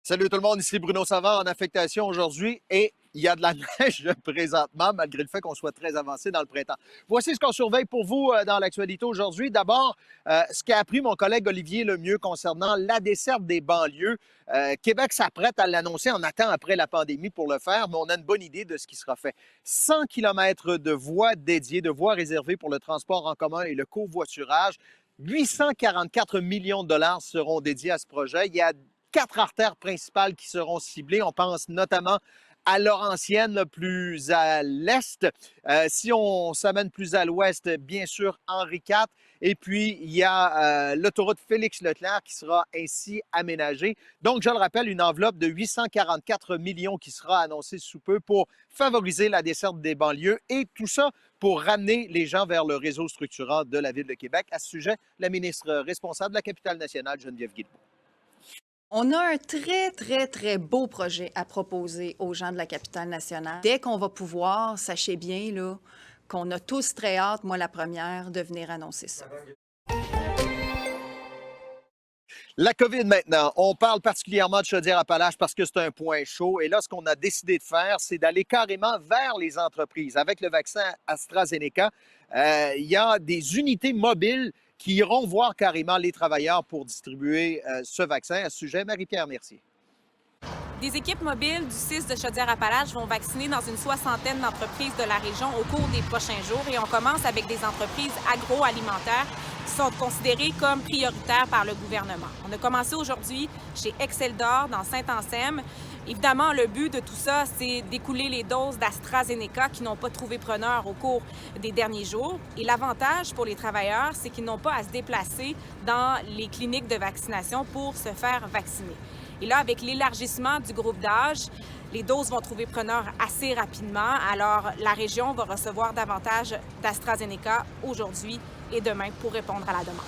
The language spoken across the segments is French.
Salut tout le monde, ici Bruno Savard en affectation aujourd'hui et il y a de la neige présentement, malgré le fait qu'on soit très avancé dans le printemps. Voici ce qu'on surveille pour vous dans l'actualité aujourd'hui. D'abord, ce qu'a appris mon collègue Olivier Lemieux concernant la desserte des banlieues. Québec s'apprête à l'annoncer, on attend après la pandémie pour le faire, mais on a une bonne idée de ce qui sera fait. 100 kilomètres de voies dédiées, de voies réservées pour le transport en commun et le covoiturage. 844 millions de dollars seront dédiés à ce projet. Il y a 4 artères principales qui seront ciblées. On pense notamment à Laurentienne, plus à l'est. Si on s'amène plus à l'ouest, bien sûr, Henri IV. Et puis, il y a l'autoroute Félix-Leclerc qui sera ainsi aménagée. Donc, je le rappelle, une enveloppe de 844 millions qui sera annoncée sous peu pour favoriser la desserte des banlieues et tout ça pour ramener les gens vers le réseau structurant de la Ville de Québec. À ce sujet, la ministre responsable de la capitale nationale, Geneviève Guilbeault. On a un très, très, très beau projet à proposer aux gens de la capitale nationale. Dès qu'on va pouvoir, sachez bien là, qu'on a tous très hâte, moi la première, de venir annoncer ça. La COVID maintenant, on parle particulièrement de Chaudière-Appalaches parce que c'est un point chaud. Et là, ce qu'on a décidé de faire, c'est d'aller carrément vers les entreprises. Avec le vaccin AstraZeneca, il y a des unités mobiles qui iront voir carrément les travailleurs pour distribuer ce vaccin. À ce sujet, Marie-Pierre Mercier. Des équipes mobiles du CIS de Chaudière-Appalaches vont vacciner dans une soixantaine d'entreprises de la région au cours des prochains jours. Et on commence avec des entreprises agroalimentaires qui sont considérées comme prioritaires par le gouvernement. On a commencé aujourd'hui chez Excel d'Or dans Saint-Anselme. Évidemment, le but de tout ça, c'est d'écouler les doses d'AstraZeneca qui n'ont pas trouvé preneur au cours des derniers jours. Et l'avantage pour les travailleurs, c'est qu'ils n'ont pas à se déplacer dans les cliniques de vaccination pour se faire vacciner. Et là, avec l'élargissement du groupe d'âge, les doses vont trouver preneur assez rapidement. Alors, la région va recevoir davantage d'AstraZeneca aujourd'hui et demain pour répondre à la demande.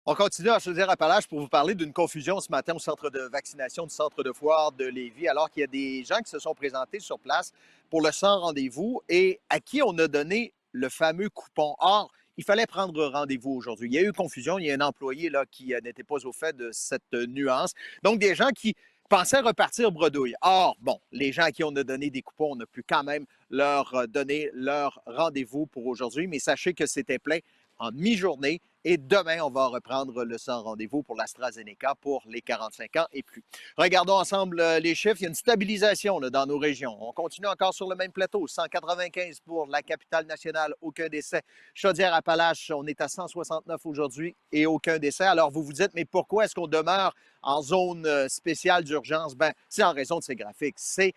On continue à Chaudière-Appalaches pour vous parler d'une confusion ce matin au centre de vaccination du centre de foire de Lévis, alors qu'il y a des gens qui se sont présentés sur place pour le sans rendez-vous et à qui on a donné le fameux coupon. Or, il fallait prendre rendez-vous aujourd'hui. Il y a eu confusion. Il y a un employé là, qui n'était pas au fait de cette nuance. Donc, des gens qui pensaient repartir bredouille. Or, bon, les gens à qui on a donné des coupons, on a pu quand même leur donner leur rendez-vous pour aujourd'hui. Mais sachez que c'était plein en mi-journée. Et demain, on va reprendre le sans rendez-vous pour l'AstraZeneca pour les 45 ans et plus. Regardons ensemble les chiffres. Il y a une stabilisation là, dans nos régions. On continue encore sur le même plateau. 195 pour la capitale nationale, aucun décès. Chaudière-Appalaches, on est à 169 aujourd'hui et aucun décès. Alors, vous vous dites, mais pourquoi est-ce qu'on demeure en zone spéciale d'urgence? Bien, c'est en raison de ces graphiques. C'est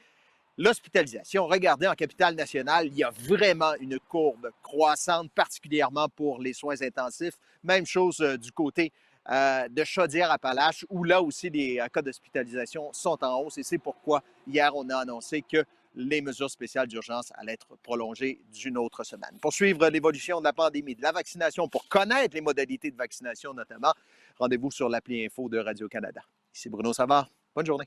l'hospitalisation. Regardez, en capitale nationale, il y a vraiment une courbe croissante, particulièrement pour les soins intensifs. Même chose du côté de Chaudière-Appalaches, où là aussi les cas d'hospitalisation sont en hausse. Et c'est pourquoi hier, on a annoncé que les mesures spéciales d'urgence allaient être prolongées d'une autre semaine. Pour suivre l'évolution de la pandémie, de la vaccination, pour connaître les modalités de vaccination notamment, rendez-vous sur l'appli Info de Radio-Canada. Ici Bruno Savard. Bonne journée.